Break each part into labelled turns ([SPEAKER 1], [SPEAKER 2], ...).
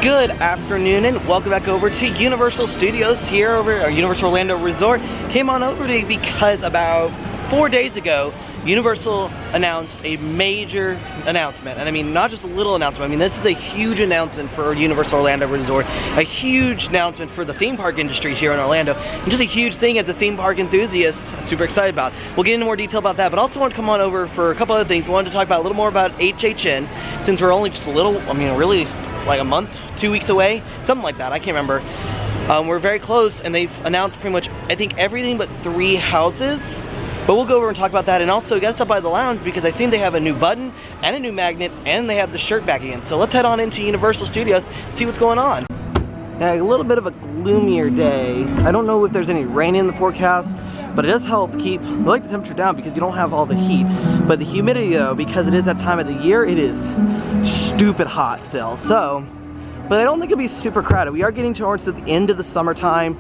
[SPEAKER 1] Good afternoon and welcome back over to Universal Studios here over at Universal Orlando Resort. Came on over today because about 4 days ago, Universal announced a major announcement. And I mean, not just a little announcement, I mean, this is a huge announcement for Universal Orlando Resort, a huge announcement for the theme park industry here in Orlando, and just a huge thing as a theme park enthusiast, I'm super excited about. We'll get into more detail about that, but also want to come on over for a couple other things. I wanted to talk about a little more about HHN, since we're only just a little, I mean, really like a month, 2 weeks away, something like that, I can't remember. We're very close, and they've announced pretty much, I think, everything but 3 houses. But we'll go over and talk about that, and also you gotta stop by the lounge because I think they have a new button and a new magnet, and they have the shirt back again. So let's head on into Universal Studios, see what's going on. Now, a little bit of a gloomier day. I don't know if there's any rain in the forecast, but it does help keep, I like the temperature down because you don't have all the heat. But the humidity though, because it is that time of the year, it is stupid hot still. So, but I don't think it'll be super crowded. We are getting towards the end of the summertime.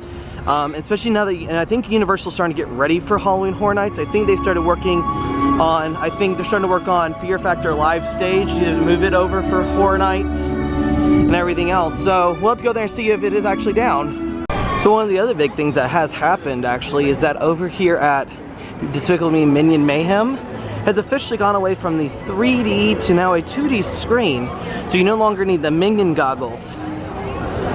[SPEAKER 1] Especially now that, and I think Universal's starting to get ready for Halloween Horror Nights. I think they started working on, I think they're starting to work on Fear Factor Live Stage to move it over for Horror Nights and everything else. So we'll have to go there and see if it is actually down. So one of the other big things that has happened actually is that over here at Despicable Me Minion Mayhem has officially gone away from the 3D to now a 2D screen. So you no longer need the Minion goggles.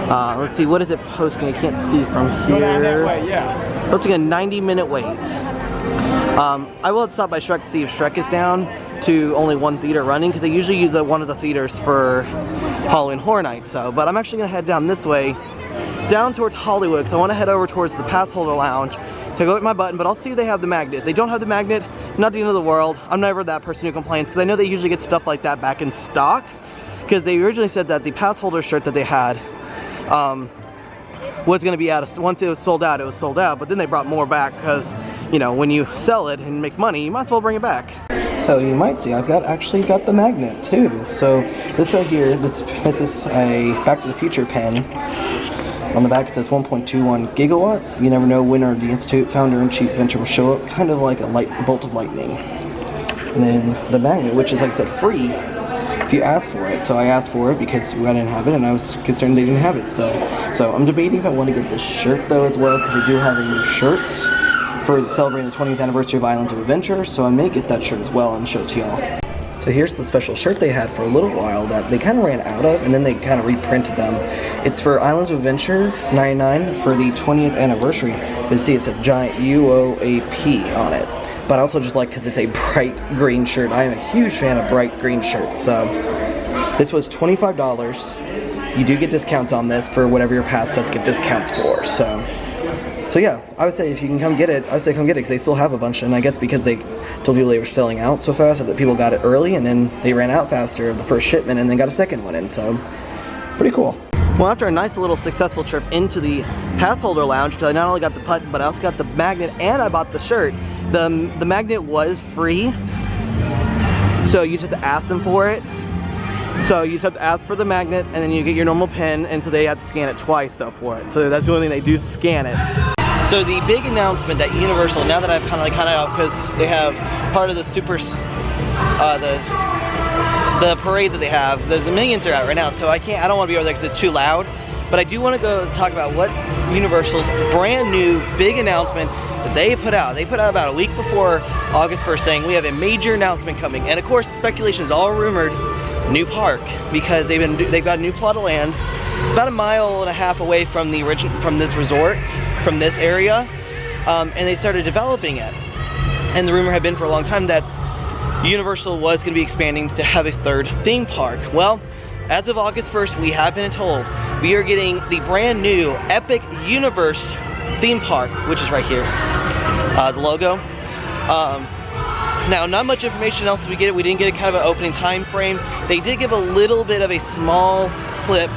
[SPEAKER 1] Let's see, what is it posting? I can't see from here. Go down that way, yeah. Looks like a 90-minute wait. I will have to stop by Shrek to see if Shrek is down to only 1 theater running, because they usually use one of the theaters for Halloween Horror Nights. So, but I'm actually gonna head down this way, down towards Hollywood, because I want to head over towards the pass holder lounge to go get my button. But I'll see if they have the magnet. If they don't have the magnet, not the end of the world. I'm never that person who complains, because I know they usually get stuff like that back in stock, because they originally said that the pass holder shirt that they had was going to be out of, once it was sold out, it was sold out. But then they brought more back because, you know, when you sell it and it makes money, you might as well bring it back. So you might see I've actually got the magnet too. So this right here, this is a Back to the Future pen. On the back it says 1.21 gigawatts. You never know when the Institute founder and chief venture will show up, kind of like a bolt of lightning. And then the magnet, which is, like I said, free if you ask for it. So I asked for it because I didn't have it, and I was concerned they didn't have it still. So I'm debating if I want to get this shirt though as well, because we do have a new shirt for celebrating the 20th anniversary of Islands of Adventure. So I may get that shirt as well and show it to y'all. So here's the special shirt they had for a little while that they kind of ran out of, and then they kind of reprinted them. It's for Islands of Adventure 99 for the 20th anniversary. But you see it says giant UOAP on it. But I also just like because it's a bright green shirt. I am a huge fan of bright green shirts. So this was $25. You do get discounts on this for whatever your pass does get discounts for. So yeah, I would say if you can come get it, I would say come get it, because they still have a bunch. And I guess because they told people they were selling out so fast that people got it early, and then they ran out faster of the first shipment and then got a second one in. So pretty cool. Well, after a nice little successful trip into the pass holder lounge, because I not only got the button, but I also got the magnet and I bought the shirt. The magnet was free, so you just have to ask them for it. So you just have to ask for the magnet, and then you get your normal pin, and so they have to scan it twice though for it. So that's the only thing, they do scan it. So the big announcement that Universal, now that I've kind of out, because they have part of the the parade that they have, the Minions are out right now, so I don't want to be over there because it's too loud. But I do want to go talk about what Universal's brand new big announcement that they put out. They put out about a week before August 1st saying we have a major announcement coming. And of course, the speculation is all rumored new park, because they've got a new plot of land about 1.5 miles away from this resort, from this area, and they started developing it. And the rumor had been for a long time that Universal was going to be expanding to have a 3rd theme park. Well, as of August 1st, we have been told we are getting the brand new Epic Universe theme park, which is right here, the logo. Now, not much information else as we get it. We didn't get a kind of an opening time frame. They did give a little bit of a small clip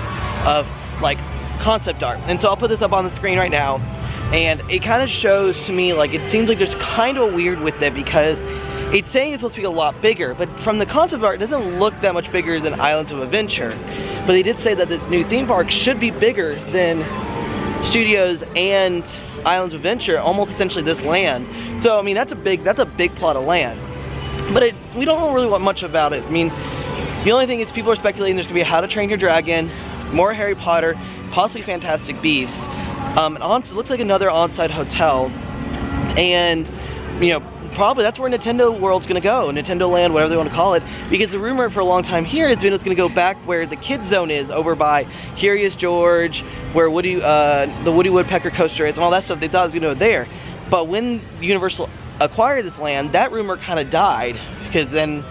[SPEAKER 1] of like concept art, and so I'll put this up on the screen right now, and it kind of shows to me, like, it seems like there's kind of a weird with it, because it's saying it's supposed to be a lot bigger, but from the concept art, it doesn't look that much bigger than Islands of Adventure. But they did say that this new theme park should be bigger than Studios and Islands of Adventure, almost essentially this land. So I mean, that's a big plot of land. But we don't really want much about it. I mean, the only thing is people are speculating there's gonna be a How to Train Your Dragon more Harry Potter, possibly Fantastic Beasts. It looks like another on-site hotel, and you know, probably that's where Nintendo World's gonna go, Nintendo Land, whatever they want to call it, because the rumor for a long time here has been it's gonna go back where the kids zone is, over by Curious George, where the Woody Woodpecker coaster is, and all that stuff. They thought it was gonna go there, but when Universal acquired this land, that rumor kind of died, because then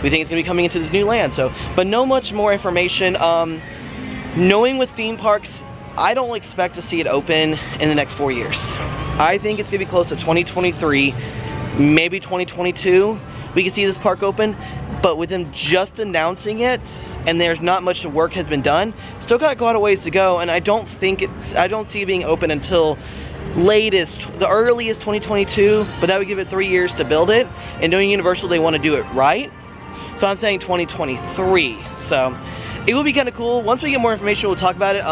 [SPEAKER 1] we think it's gonna be coming into this new land. So, but no much more information. Knowing with theme parks, I don't expect to see it open in the next 4 years. I think it's gonna be close to 2023, maybe 2022. We can see this park open, but with them just announcing it, and there's not much work has been done, still got quite a ways to go, and I don't see it being open until the earliest 2022, but that would give it 3 years to build it, and knowing Universal, they want to do it right, so I'm saying 2023. So it will be kind of cool. Once we get more information, we'll talk about it.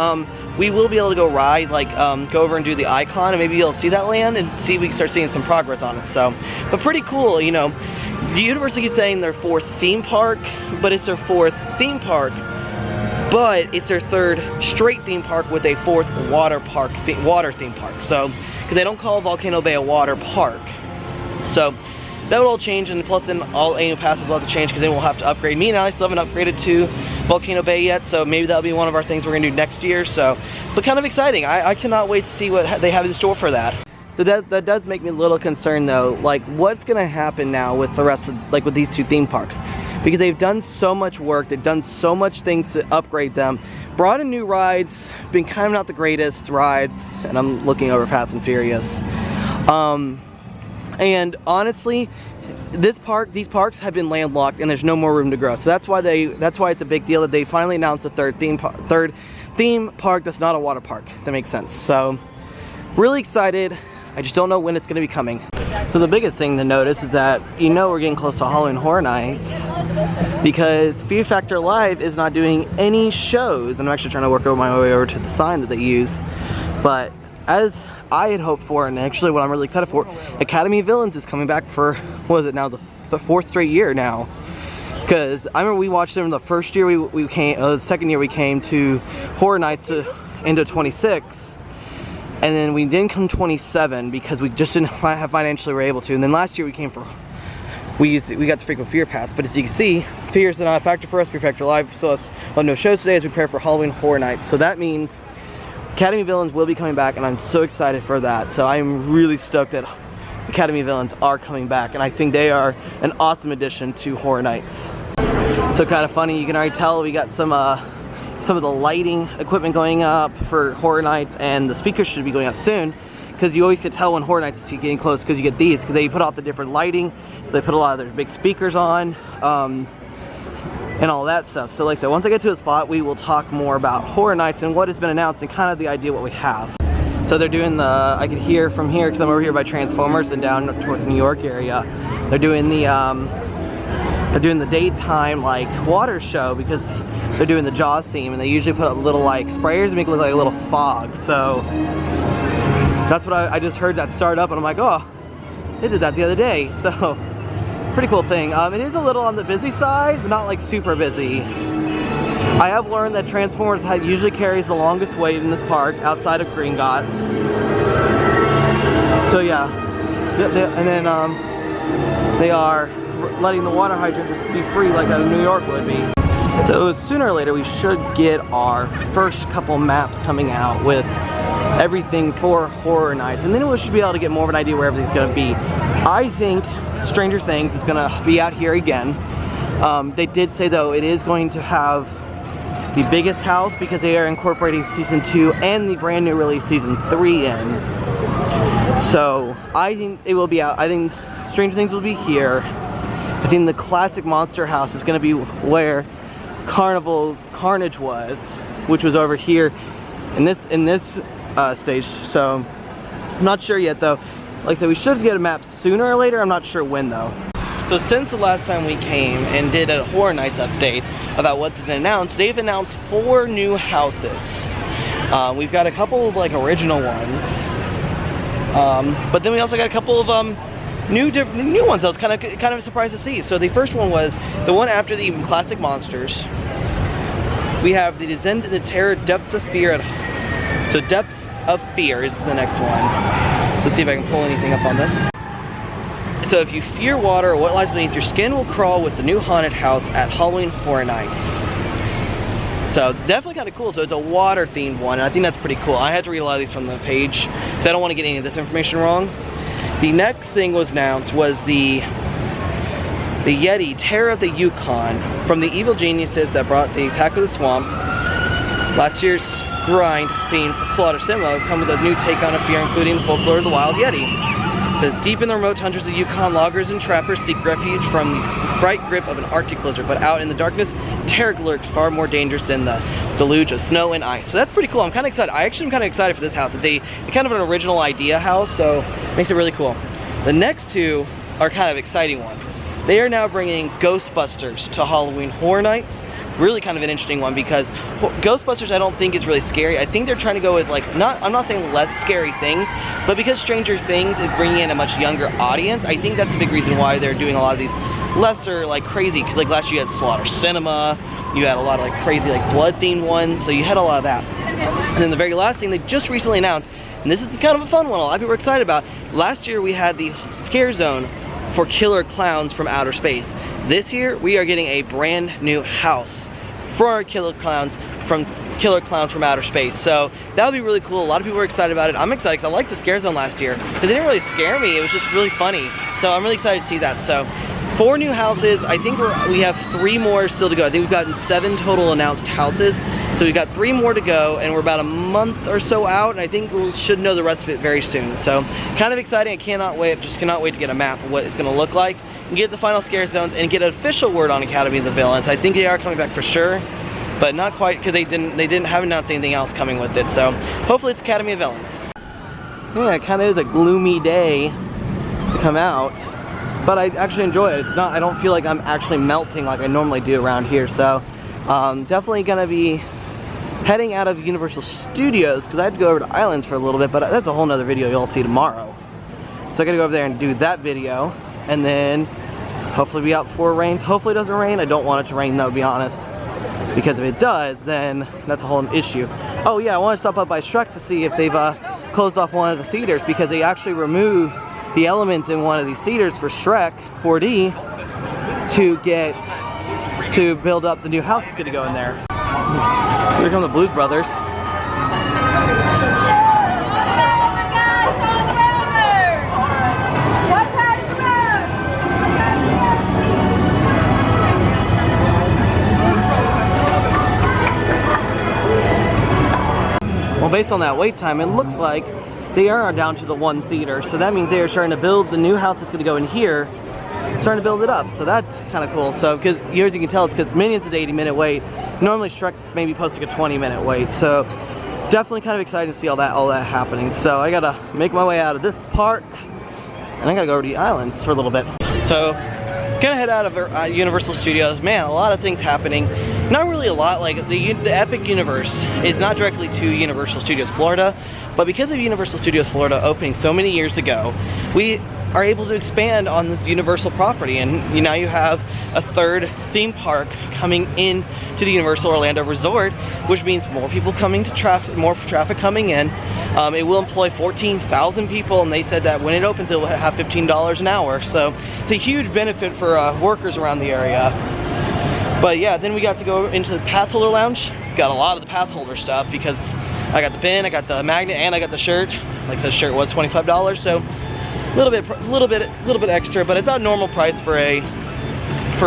[SPEAKER 1] We will be able to go ride, like go over and do the icon, and maybe you'll see that land and see if we can start seeing some progress on it. So, but pretty cool, you know. The Universal keeps saying their 4th theme park, but it's their 4th theme park, but it's their 3rd straight theme park with a 4th water theme park. So, because they don't call Volcano Bay a water park. So that will all change, and plus then all annual passes will have to change, because then we'll have to upgrade. Me and I still haven't upgraded to Volcano Bay yet, so maybe that'll be one of our things we're gonna do next year. So, but kind of exciting. I cannot wait to see what they have in store for that. So that does make me a little concerned though, like what's gonna happen now with the rest of, like with these 2 theme parks, because they've done so much work, they've done so much things to upgrade them, brought in new rides, been kind of not the greatest rides, and I'm looking over Fast and Furious. And honestly, these parks have been landlocked, and there's no more room to grow. So that's why it's a big deal that they finally announced a third theme park that's not a water park. That makes sense. So really excited. I just don't know when it's going to be coming. So the biggest thing to notice is that, you know, we're getting close to Halloween Horror Nights, because Fear Factor Live is not doing any shows. And I'm actually trying to work my way over to the sign that they use. But as I had hoped for, and actually what I'm really excited for, Academy of Villains is coming back for, what is it now, the 4th straight year now. Because I remember we watched them the first year we came, the second year we came to Horror Nights into 26. And then we didn't come 27 because we just didn't have financially were able to. And then last year we came for, we got the frequent Fear Pass. But as you can see, Fear is not a factor for us. Fear Factor Live still has no shows today as we prepare for Halloween Horror Nights. So that means Academy Villains will be coming back, and I'm so excited for that. So I'm really stoked that Academy Villains are coming back, and I think they are an awesome addition to Horror Nights. So kind of funny, you can already tell we got some of the lighting equipment going up for Horror Nights, and the speakers should be going up soon, because you always can tell when Horror Nights is getting close, because you get these, because they put out the different lighting, so they put a lot of their big speakers on, and all that stuff. So like I said, once I get to a spot, we will talk more about Horror Nights and what has been announced and kind of the idea what we have. So they're doing the, I could hear from here, because I'm over here by Transformers and down towards the New York area, they're doing the daytime like water show, because they're doing the Jaws theme, and they usually put up little like sprayers and make it look like a little fog. So that's what I just heard that start up, and I'm like, oh, they did that the other day. So pretty cool thing. It is a little on the busy side, but not like super busy. I have learned that Transformers usually carries the longest wait in this park outside of Gringotts. So yeah, and then they are letting the water hydrant just be free like a New York would be. So sooner or later we should get our first couple maps coming out with everything for Horror Nights, and then we should be able to get more of an idea where everything's going to be. I think Stranger Things is going to be out here again. They did say though it is going to have the biggest house, because they are incorporating season 2 and the brand new release season 3 in. So I think it will be out. I think Stranger Things will be here. I think the classic monster house is going to be where Carnival Carnage was, which was over here in this stage. So I'm not sure yet though. Like I said, we should get a map sooner or later. I'm not sure when though. So since the last time we came and did a Horror Nights update about what's been announced, they've announced 4 new houses. We've got a couple of like original ones, but then we also got a couple of new ones. I was kind of surprised to see. So the first one was the one after the classic monsters. We have the Descent into Terror, Depths of Fear. So Depths of Fear is the next one. So let's see if I can pull anything up on this. So if you fear water or what lies beneath, your skin will crawl with the new haunted house at Halloween Horror Nights. So definitely kind of cool. So it's a water themed one, and I think that's pretty cool. I had to read a lot of these from the page, so I don't want to get any of this information wrong. The next thing was announced was the Yeti Terror of the Yukon, from the evil geniuses that brought the Attack of the Swamp. Last year's grind themed Slaughter Cinema come with a new take on a fear, including the folklore of the wild Yeti. It says, deep in the remote tundras of Yukon, loggers and trappers seek refuge from the bright grip of an Arctic blizzard, but out in the darkness, terror lurks far more dangerous than the deluge of snow and ice. So that's pretty cool. I'm kind of excited. I actually am kind of excited for this house. It's kind of an original idea house, so it makes it really cool. The next two are kind of exciting ones. They are now bringing Ghostbusters to Halloween Horror Nights. Really kind of an interesting one because Ghostbusters I don't think is really scary. I think they're trying to go with like, I'm not saying less scary things, but because Stranger Things is bringing in a much younger audience, I think that's a big reason why they're doing a lot of these lesser like crazy, because like last year you had Slaughter Cinema, you had a lot of like crazy like blood themed ones, so you had a lot of that. And then the very last thing they just recently announced, and this is kind of a fun one a lot of people were excited about. Last year we had the scare zone for killer clowns from outer space. This year we are getting a brand new house for our killer clowns from outer space. So that would be really cool. A lot of people were excited about it. I'm excited because I liked the scare zone last year because it didn't really scare me. It was just really funny. So I'm really excited to see that. So 4 new houses. I think we have 3 more still to go. I think we've gotten 7 total announced houses. So we've got 3 more to go, and we're about a month or so out, and I think we should know the rest of it very soon. So kind of exciting. I cannot wait. Just cannot wait to get a map of what it's going to look like and get the final scare zones and get an official word on Academies of Villains. I think they are coming back for sure, but not quite because they haven't announced anything else coming with it. So hopefully it's Academy of Villains. Yeah, it kind of is a gloomy day to come out, but I actually enjoy it. It's not. I don't feel like I'm actually melting like I normally do around here. So definitely gonna be heading out of Universal Studios because I had to go over to Islands for a little bit, but that's a whole nother video you'll see tomorrow. So I gotta go over there and do that video, and then hopefully be out before it rains. Hopefully it doesn't rain. I don't want it to rain, though, to be honest, because if it does, then that's a whole issue. Oh yeah, I want to stop up by Shrek to see if they've closed off one of the theaters, because they actually removed the elements in one of these theaters for Shrek 4D to build up the new house that's gonna go in there. Here come the Blues Brothers. Well, based on that wait time, it looks like they are down to the 1 theater. So that means they are starting to build the new house that's going to go in here, starting to build it up. So that's kind of cool. So because as you can tell, it's because Minions is an 80-minute wait. Normally Shrek's maybe posting a 20-minute wait. So definitely kind of excited to see all that happening. So I gotta make my way out of this park, and I gotta go over to the Islands for a little bit. So gonna head out of Universal Studios. Man, a lot of things happening. Not really a lot. Like the Epic Universe is not directly to Universal Studios Florida, but because of Universal Studios Florida opening so many years ago, we are able to expand on this Universal property, and now you have a 3rd theme park coming in to the Universal Orlando Resort, which means more people coming to more traffic coming in. It will employ 14,000 people, and they said that when it opens it will have $15 an hour, so it's a huge benefit for workers around the area. But yeah, then we got to go into the pass holder lounge. Got a lot of the pass holder stuff because I got the pin, I got the magnet, and I got the shirt. Like the shirt was $25, so a little bit extra, but about normal price for a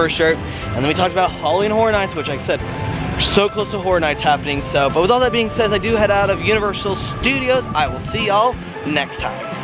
[SPEAKER 1] shirt. And then we talked about Halloween Horror Nights, which like I said, we're so close to Horror Nights happening. So, but with all that being said, I do head out of Universal Studios. I will see y'all next time.